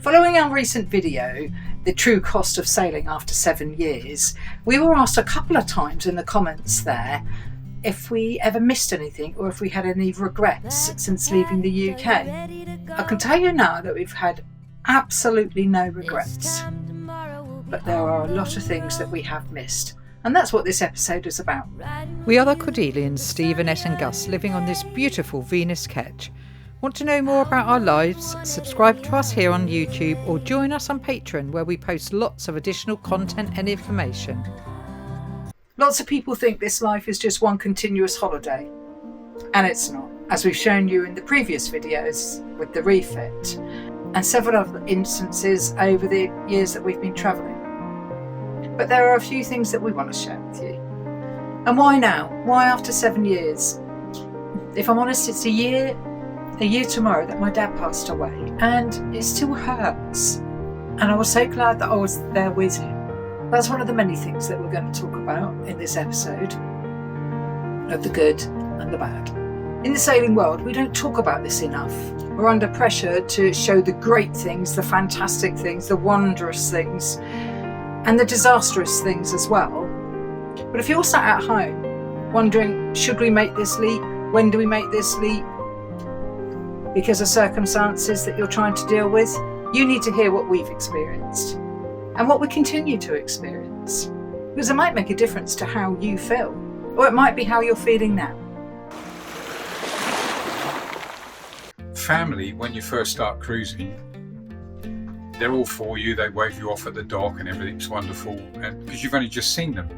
Following our recent video, The True Cost of Sailing After 7 Years, we were asked a couple of times in the comments there if we ever missed anything or if we had any regrets since leaving the UK. I can tell you now that we've had absolutely no regrets, but there are a lot of things that we have missed, and that's what this episode is about. We are the Cordelians, Steve, Annette and Gus, living on this beautiful Venus Ketch. Want to know more about our lives? Subscribe to us here on YouTube or join us on Patreon, where we post lots of additional content and information. Lots of people think this life is just one continuous holiday, and it's not, as we've shown you in the previous videos with the refit and several other instances over the years that we've been travelling. But there are a few things that we want to share with you. And why now? Why after 7 years? If I'm honest, it's a year tomorrow that my dad passed away, and it still hurts. And I was so glad that I was there with him. That's one of the many things that we're going to talk about in this episode, of the good and the bad. In the sailing world, we don't talk about this enough. We're under pressure to show the great things, the fantastic things, the wondrous things, and the disastrous things as well. But if you're sat at home wondering, should we make this leap? When do we make this leap? Because of circumstances that you're trying to deal with, you need to hear what we've experienced and what we continue to experience, because it might make a difference to how you feel, or it might be how you're feeling now. Family, when you first start cruising, they're all for you, they wave you off at the dock and everything's wonderful, and because you've only just seen them.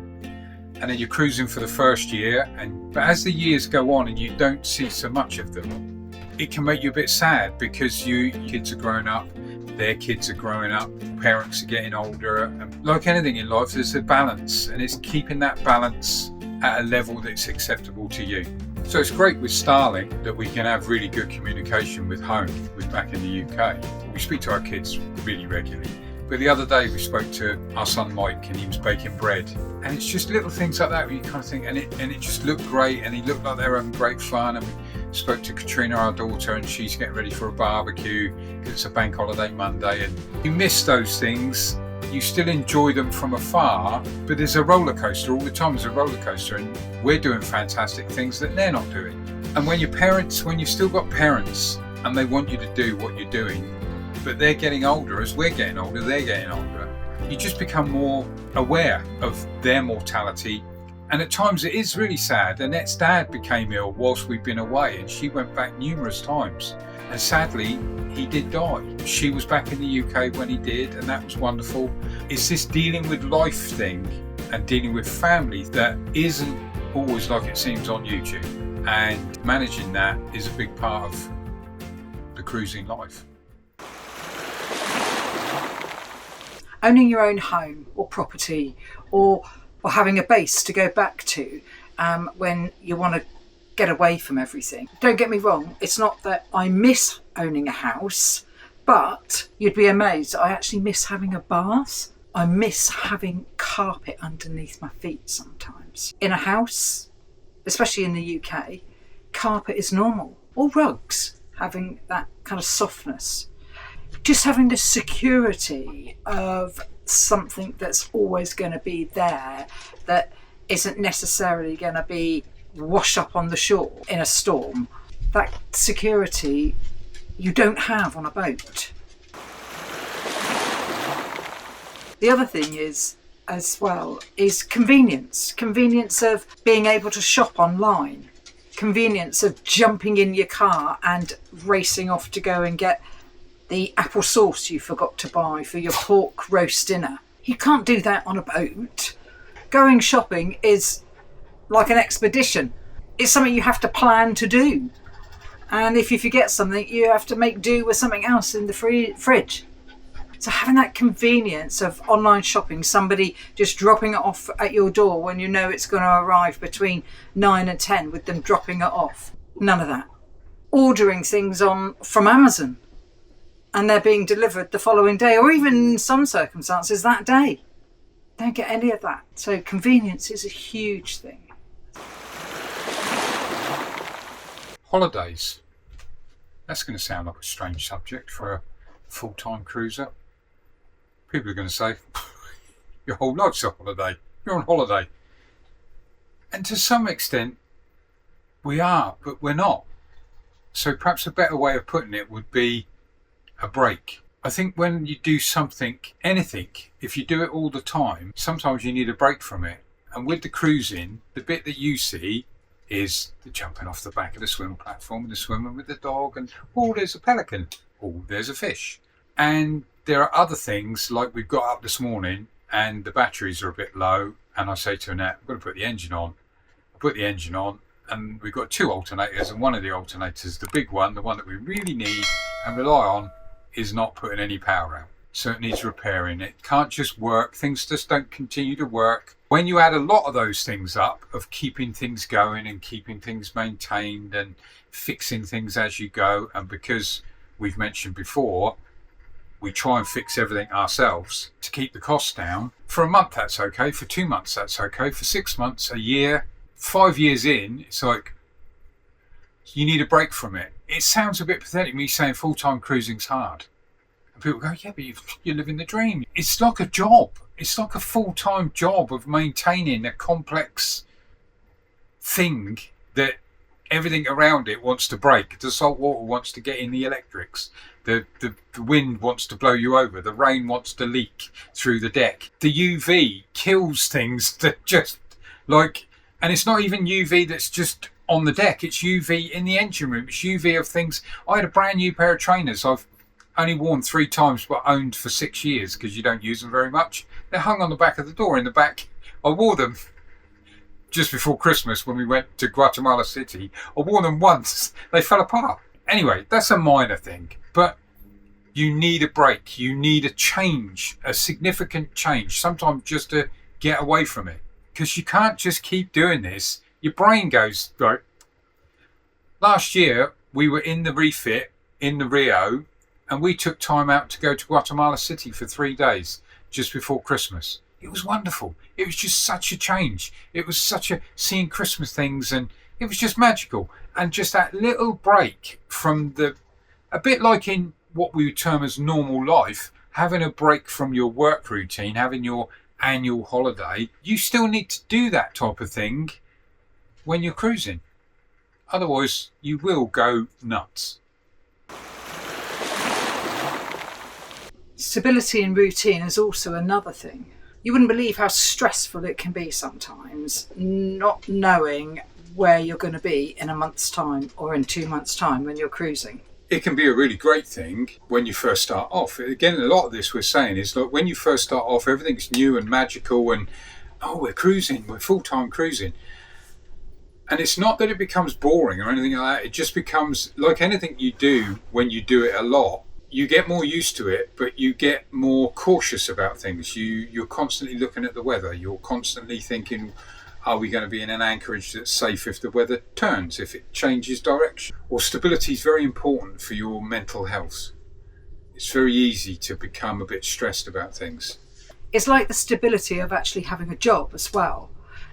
And then you're cruising for the first year, but as the years go on and you don't see so much of them, it can make you a bit sad, because your kids are growing up, their kids are growing up, parents are getting older, and like anything in life, there's a balance, and it's keeping that balance at a level that's acceptable to you. So it's great with Starling that we can have really good communication with home, with back in the UK. We speak to our kids really regularly. But the other day we spoke to our son Mike, and he was baking bread, and it's just little things like that where you kind of think, and it just looked great, and he looked like they were having great fun. And we spoke to Katrina, our daughter, and she's getting ready for a barbecue because it's a bank holiday Monday, and you miss those things. You still enjoy them from afar, but there's a roller coaster all the time. There's a roller coaster, and we're doing fantastic things that they're not doing. And when you've still got parents and they want you to do what you're doing, but they're getting older, as we're getting older, they're getting older, you just become more aware of their mortality. And at times it is really sad. Annette's dad became ill whilst we've been away, and she went back numerous times. And sadly, he did die. She was back in the UK when he did, and that was wonderful. It's this dealing with life thing and dealing with family that isn't always like it seems on YouTube. And managing that is a big part of the cruising life. Owning your own home or property, or having a base to go back to when you want to get away from everything. Don't get me wrong, it's not that I miss owning a house, but you'd be amazed, I actually miss having a bath. I miss having carpet underneath my feet sometimes. In a house, especially in the UK, carpet is normal, or rugs, having that kind of softness. Just having the security of something that's always going to be there, that isn't necessarily going to be washed up on the shore in a storm. That security you don't have on a boat. The other thing is, as well, is convenience. Convenience of being able to shop online. Convenience of jumping in your car and racing off to go and get the apple sauce you forgot to buy for your pork roast dinner. You can't do that on a boat. Going shopping is like an expedition. It's something you have to plan to do. And if you forget something, you have to make do with something else in the fridge. So having that convenience of online shopping, somebody just dropping it off at your door when you know it's going to arrive between 9 and 10 with them dropping it off. None of that. Ordering things from Amazon, and they're being delivered the following day, or even in some circumstances that day. Don't get any of that. So convenience is a huge thing. Holidays. That's going to sound like a strange subject for full-time cruiser. People are going to say, your whole life's a holiday. You're on holiday. And to some extent, we are, but we're not. So perhaps a better way of putting it would be a break. I think when you do something, anything, if you do it all the time, sometimes you need a break from it. And with the cruising, the bit that you see is the jumping off the back of the swim platform and the swimming with the dog and, oh, there's a pelican, oh, there's a fish. And there are other things, like we've got up this morning and the batteries are a bit low, and I say to Annette, I've got to put the engine on. I put the engine on, and we've got 2 alternators, and one of the alternators, the big one, the one that we really need and rely on, is not putting any power out. So it needs repairing. It can't just work. Things just don't continue to work. When you add a lot of those things up, of keeping things going and keeping things maintained and fixing things as you go, and because we've mentioned before, we try and fix everything ourselves to keep the costs down. For a month, that's okay. For 2 months, that's okay. For 6 months, a year, 5 years in, it's like you need a break from it. It sounds a bit pathetic, me saying full-time cruising's hard. And people go, yeah, but you're living the dream. It's like a job. It's like a full-time job of maintaining a complex thing that everything around it wants to break. The salt water wants to get in the electrics. The wind wants to blow you over. The rain wants to leak through the deck. The UV kills things that just like, and it's not even UV that's just on the deck. It's UV in the engine room. It's UV of things. I had a brand new pair of trainers I've only worn 3 times but owned for 6 years because you don't use them very much. They're hung on the back of the door in the back. I wore them just before Christmas when we went to Guatemala City. I wore them once. They fell apart. Anyway, that's a minor thing. But you need a break. You need a change, a significant change, sometimes just to get away from it. Because you can't just keep doing this. Your brain goes, right. Last year, we were in the refit in the Rio, and we took time out to go to Guatemala City for 3 days just before Christmas. It was wonderful. It was just such a change. It was such a seeing Christmas things, and it was just magical. And just that little break from a bit like in what we would term as normal life, having a break from your work routine, having your annual holiday, you still need to do that type of thing when you're cruising. Otherwise, you will go nuts. Stability and routine is also another thing. You wouldn't believe how stressful it can be sometimes, not knowing where you're going to be in a month's time or in 2 months' time when you're cruising. It can be a really great thing when you first start off. Again, a lot of this we're saying is, look, when you first start off, everything's new and magical and, oh, we're cruising, we're full-time cruising. And it's not that it becomes boring or anything like that. It just becomes like anything you do when you do it a lot. You get more used to it, but you get more cautious about things. You're constantly looking at the weather. You're constantly thinking, are we going to be in an anchorage that's safe if the weather turns, if it changes direction? Or stability is very important for your mental health. It's very easy to become a bit stressed about things. It's like the stability of actually having a job as well,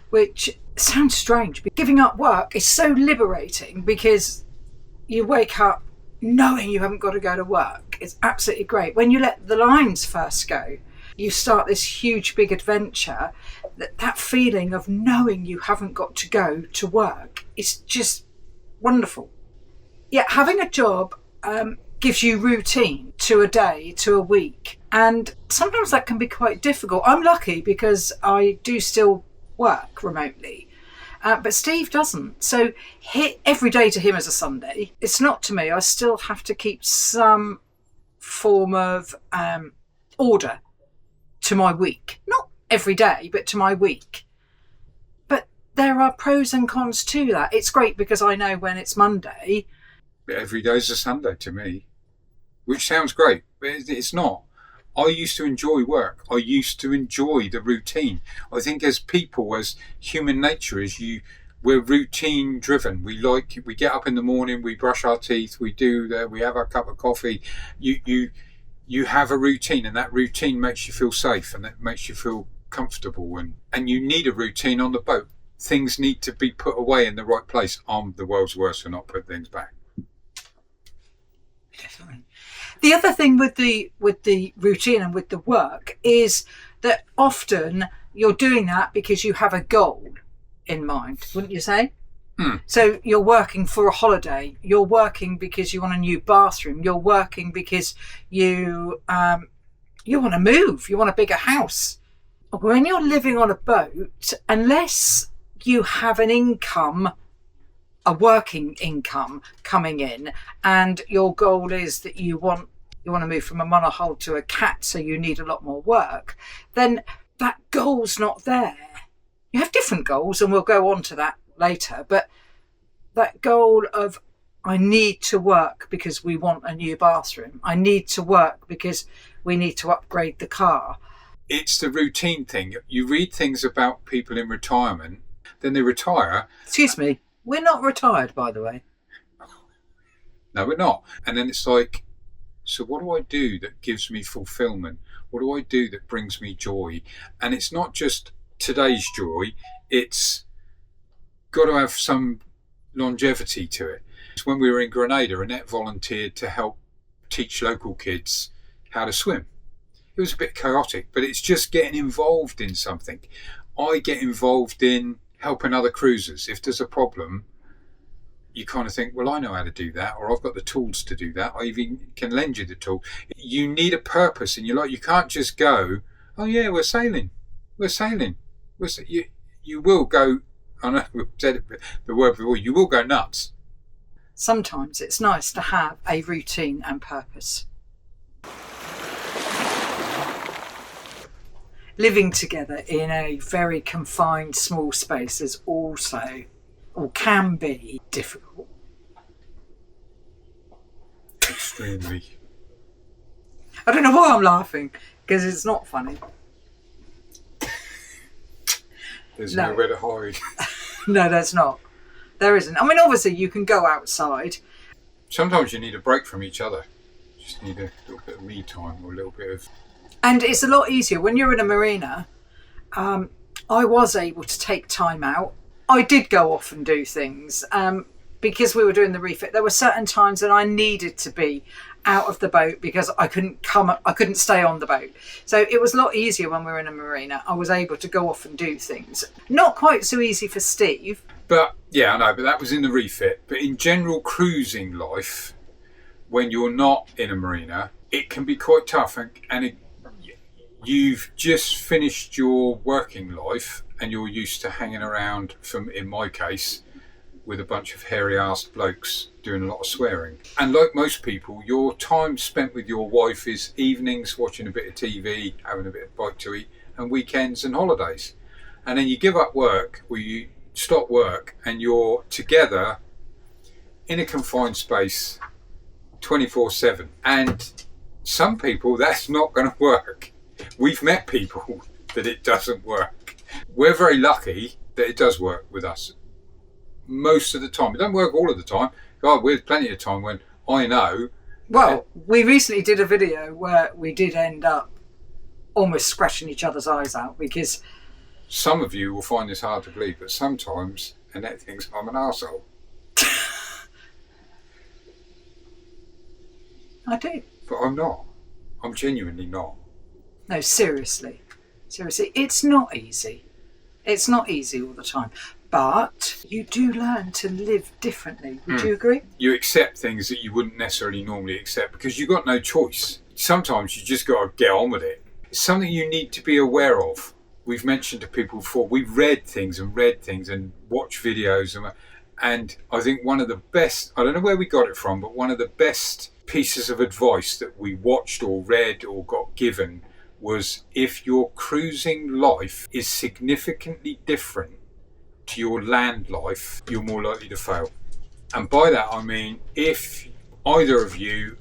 which sounds strange, but giving up work is so liberating because you wake up knowing you haven't got to go to work. It's absolutely great. When you let the lines first go, you start this huge big adventure. That feeling of knowing you haven't got to go to work is just wonderful. Yeah, having a job gives you routine to a day, to a week, and sometimes that can be quite difficult. I'm lucky because I do still work remotely. But Steve doesn't. So every day to him is a Sunday. It's not to me. I still have to keep some form of order to my week. Not every day, but to my week. But there are pros and cons to that. It's great because I know when it's Monday. Every day's a Sunday to me, which sounds great, but it's not. I used to enjoy work. I used to enjoy the routine. I think as people, as human nature is, we're routine driven. We get up in the morning, we brush our teeth, we have our cup of coffee. You have a routine, and that routine makes you feel safe, and that makes you feel comfortable, and you need a routine on the boat. Things need to be put away in the right place. I'm the world's worst for not putting things back. Definitely. The other thing with the routine and with the work is that often you're doing that because you have a goal in mind, wouldn't you say? So you're working for a holiday. You're working because you want a new bathroom. You're working because you want to move. You want a bigger house. When you're living on a boat, unless you have an income, a working income coming in, and your goal is that you want to move from a monohull to a cat, so you need a lot more work, then that goal's not there. You have different goals, and we'll go on to that later, but that goal of, I need to work because we want a new bathroom. I need to work because we need to upgrade the car. It's the routine thing. You read things about people in retirement, then they retire. Excuse me, we're not retired, by the way. No, we're not. And then it's like, so what do I do that gives me fulfillment? What do I do that brings me joy? And it's not just today's joy, it's got to have some longevity to it. It's when we were in Grenada, Annette volunteered to help teach local kids how to swim. It was a bit chaotic, but it's just getting involved in something. I get involved in helping other cruisers. If there's a problem, you kind of think, well, I know how to do that, or I've got the tools to do that. I even can lend you the tool. You need a purpose in your life. You can't just go, oh yeah, we're sailing. You will go, I know we've said the word before, you will go nuts. Sometimes it's nice to have a routine and purpose. Living together in a very confined small space is also, or can be, difficult. Extremely. I don't know why I'm laughing, because it's not funny. There's nowhere to hide. No, there's not. There isn't. I mean, obviously you can go outside. Sometimes you need a break from each other. You just need a little bit of me time, or a little bit of... And it's a lot easier when you're in a marina. I was able to take time out. I did go off and do things because we were doing the refit. There were certain times that I needed to be out of the boat because I couldn't stay on the boat. So it was a lot easier when we were in a marina. I was able to go off and do things. Not quite so easy for Steve. But yeah, I know, but that was in the refit. But in general cruising life, when you're not in a marina, it can be quite tough. And you've just finished your working life and you're used to hanging around, in my case, with a bunch of hairy-arsed blokes doing a lot of swearing. And like most people, your time spent with your wife is evenings watching a bit of TV, having a bit of bite to eat, and weekends and holidays. And then you give up work, or you stop work, and you're together in a confined space 24/7. And some people, that's not going to work. We've met people that it doesn't work. We're very lucky that it does work with us. Most of the time. It don't work all of the time. God, we had plenty of time when I know. Well, we recently did a video where we did end up almost scratching each other's eyes out because... Some of you will find this hard to believe, but sometimes Annette thinks I'm an arsehole. I do. But I'm not. I'm genuinely not. No, seriously. Seriously, it's not easy. It's not easy all the time. But you do learn to live differently. Would you agree? You accept things that you wouldn't necessarily normally accept because you've got no choice. Sometimes you just got to get on with it. It's something you need to be aware of. We've mentioned to people before, we've read things and watched videos. And I think one of the best, I don't know where we got it from, but one of the best pieces of advice that we watched or read or got given was, if your cruising life is significantly different to your land life, you're more likely to fail. And by that I mean, if either of you,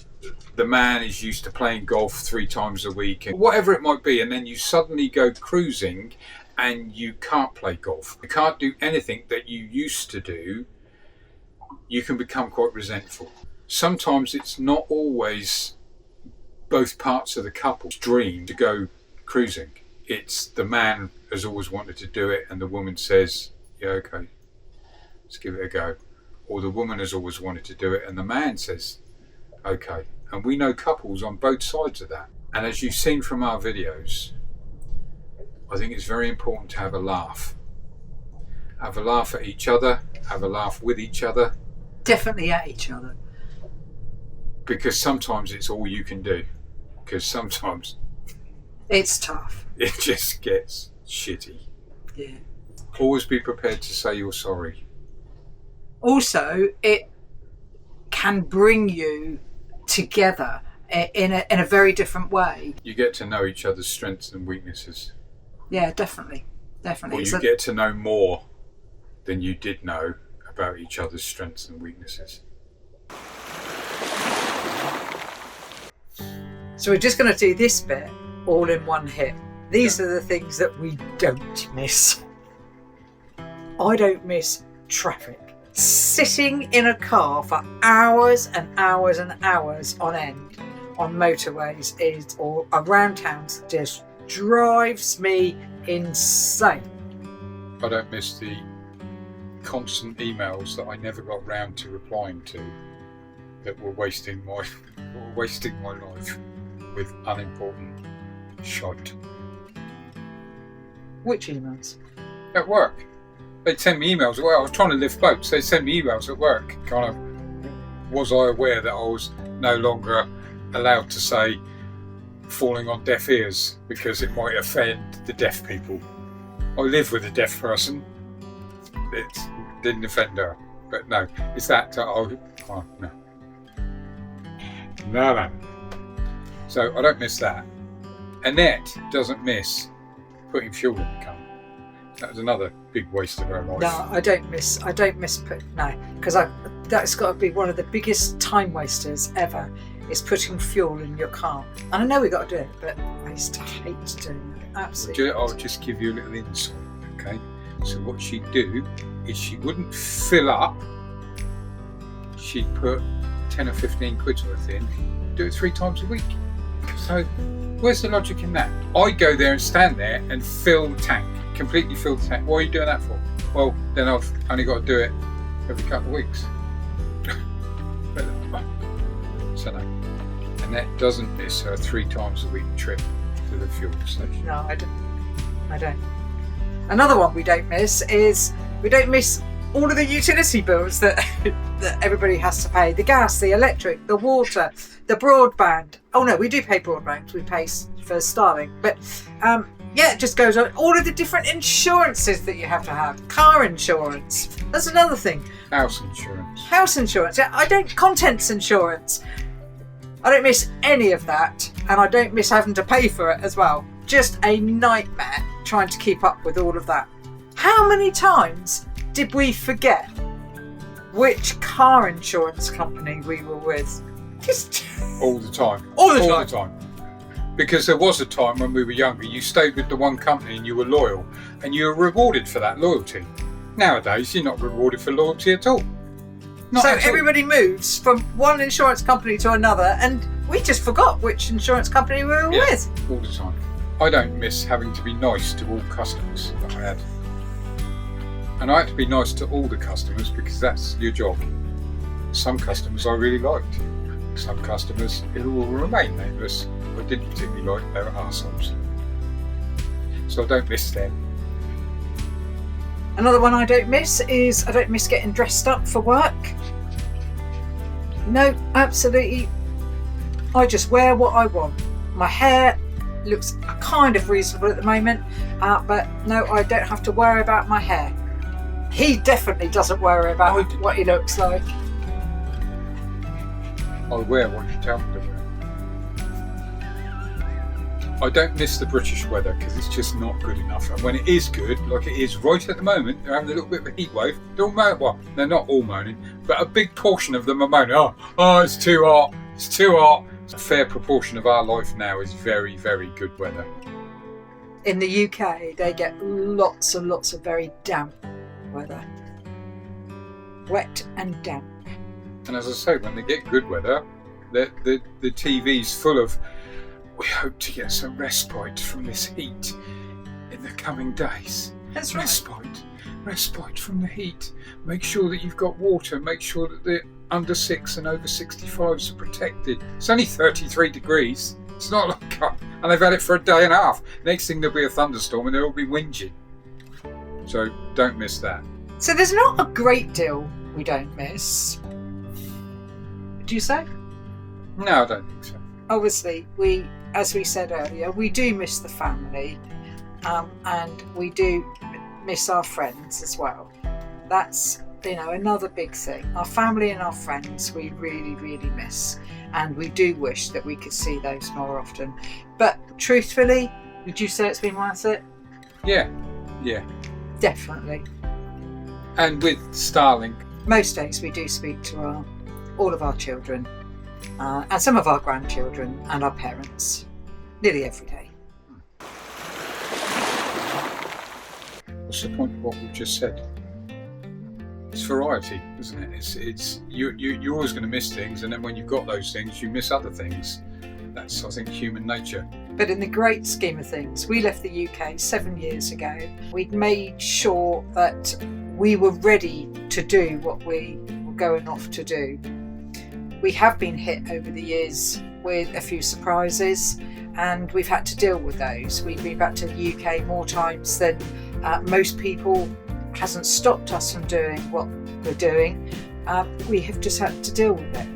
the man is used to playing golf 3 times a week, and whatever it might be, and then you suddenly go cruising and you can't play golf, you can't do anything that you used to do, you can become quite resentful. Sometimes it's not always both parts of the couple's dream to go cruising. It's the man has always wanted to do it and the woman says, yeah, okay, let's give it a go. Or the woman has always wanted to do it and the man says, okay. And we know couples on both sides of that. And as you've seen from our videos, I think it's very important to have a laugh. Have a laugh at each other, have a laugh with each other. Definitely at each other. Because sometimes it's all you can do. Because sometimes it's tough. It just gets shitty. Yeah. Always be prepared to say you're sorry. Also, it can bring you together in a very different way. You get to know each other's strengths and weaknesses. Yeah, definitely. Or you get to know more than you did know about each other's strengths and weaknesses. So we're just going to do this bit all in one hit. These are the things that we don't miss. I don't miss traffic. Sitting in a car for hours and hours and hours on end on motorways or around towns just drives me insane. I don't miss the constant emails that I never got round to replying to that were wasting my life with unimportant shite. Which emails? At work. They'd send me emails. Well, I was trying to lift boats. They'd send me emails at work. Kind of, was I aware that I was no longer allowed to say falling on deaf ears because it might offend the deaf people? I live with a deaf person. It didn't offend her. But no, it's that. No. So I don't miss that. Annette doesn't miss putting fuel in the car. That was another big waste of her life. No, I don't miss because that's got to be one of the biggest time wasters ever, is putting fuel in your car. And I know we got to do it, but I used to hate doing it. Absolutely. I'll just give you a little insight, okay? So what she'd do is she wouldn't fill up. She'd put 10 or 15 quid's worth in, do it 3 times a week. So where's the logic in that? I go there and stand there and fill the tank, completely fill the tank. What are you doing that for? Well, then I've only got to do it every couple of weeks. So no, Annette doesn't miss her 3 times a week trip to the fuel station. No, I don't. Another one we don't miss is we don't miss all of the utility bills that everybody has to pay. The gas, the electric, the water, the broadband. Oh no, we do pay broadband. We pay for Starlink. But it just goes on. All of the different insurances that you have to have. Car insurance. That's another thing. House insurance. House insurance. Yeah, contents insurance. I don't miss any of that. And I don't miss having to pay for it as well. Just a nightmare trying to keep up with all of that. How many times did we forget which car insurance company we were with? Just all the time. All the time. Because there was a time when we were younger, you stayed with the one company and you were loyal, and you were rewarded for that loyalty. Nowadays, you're not rewarded for loyalty at all. Everybody moves from one insurance company to another, and we just forgot which insurance company we were with. All the time. I don't miss having to be nice to all customers that I had. And I had to be nice to all the customers because that's your job. Some customers I really liked. Some customers who will remain nameless I didn't particularly like. They were arseholes. So I don't miss them. Another one I don't miss is I don't miss getting dressed up for work. No, absolutely. I just wear what I want. My hair looks kind of reasonable at the moment, but no, I don't have to worry about my hair. He definitely doesn't worry about what he looks like. I wear what you tell me to wear. I don't miss the British weather because it's just not good enough. And when it is good, like it is right at the moment, they're having a little bit of a heat wave. They're not all moaning, but a big portion of them are moaning. Oh, it's too hot. It's too hot. A fair proportion of our life now is very, very good weather. In the UK, they get lots and lots of very damp weather. Wet and damp. And as I say, when they get good weather, the TV's full of, we hope to get some respite from this heat in the coming days. That's right. Respite from the heat. Make sure that you've got water. Make sure that under 6 and over 65s are protected. It's only 33 degrees. It's not like and they've had it for a day and a half. Next thing there'll be a thunderstorm and they'll all be whinging. So don't miss that. So there's not a great deal we don't miss. Do you say? No, I don't think so. Obviously, as we said earlier, we do miss the family, and we do miss our friends as well. That's, another big thing. Our family and our friends we really, really miss, and we do wish that we could see those more often. But truthfully, would you say it's been worth it? Yeah. Definitely. And with Starlink, most days we do speak to all of our children, and some of our grandchildren and our parents, nearly every day. What's the point of what we've just said? It's variety, isn't it? It's you're always going to miss things, and then when you've got those things, you miss other things. That's, I think, human nature. But in the great scheme of things, we left the UK 7 years ago. We'd made sure that we were ready to do what we were going off to do. We have been hit over the years with a few surprises, and we've had to deal with those. We've been back to the UK more times than most people. Hasn't stopped us from doing what we're doing. We have just had to deal with it.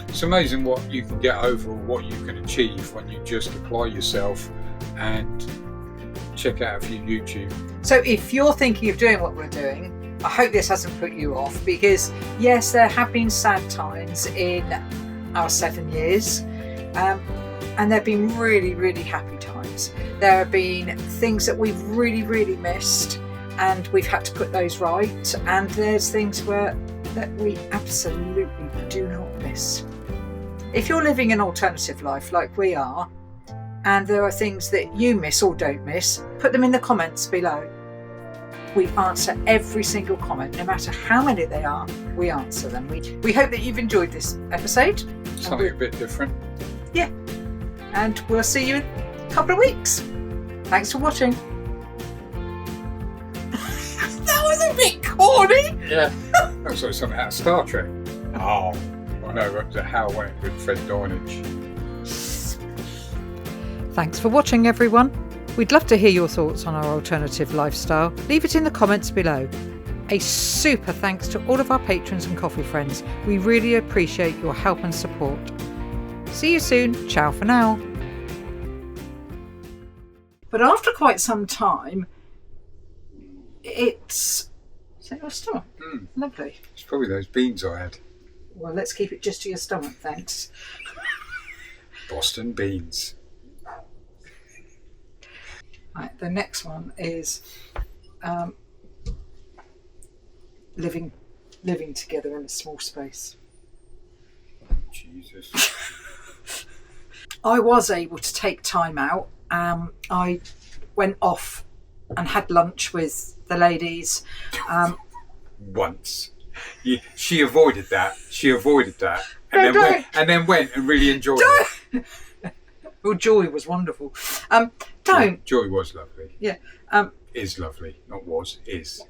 It's amazing what you can get over or what you can achieve when you just apply yourself and check out a few YouTube. So if you're thinking of doing what we're doing, I hope this hasn't put you off, because yes, there have been sad times in our 7 years, and there have been really, really happy times. There have been things that we've really, really missed, and we've had to put those right, and there's things that we absolutely do not miss. If you're living an alternative life like we are, and there are things that you miss or don't miss, put them in the comments below. We answer every single comment, no matter how many they are, we answer them. We hope that you've enjoyed this episode. Something a bit different. Yeah. And we'll see you in a couple of weeks. Thanks for watching. That was a bit corny. Yeah. That was like something out of Star Trek. Oh. I know, it was a How Went with Fred Doynage. Thanks for watching, everyone. We'd love to hear your thoughts on our alternative lifestyle. Leave it in the comments below. A super thanks to all of our patrons and coffee friends. We really appreciate your help and support. See you soon. Ciao for now. But after quite some time, is that your stomach? Lovely. It's probably those beans I had. Well, let's keep it just to your stomach, thanks. Boston beans. Right, the next one is living together in a small space. Jesus. I was able to take time out. I went off and had lunch with the ladies. Once. She avoided that. And then went and really enjoyed it. Well, Joy was wonderful. Joy was lovely. Yeah. Is lovely. Not was, is.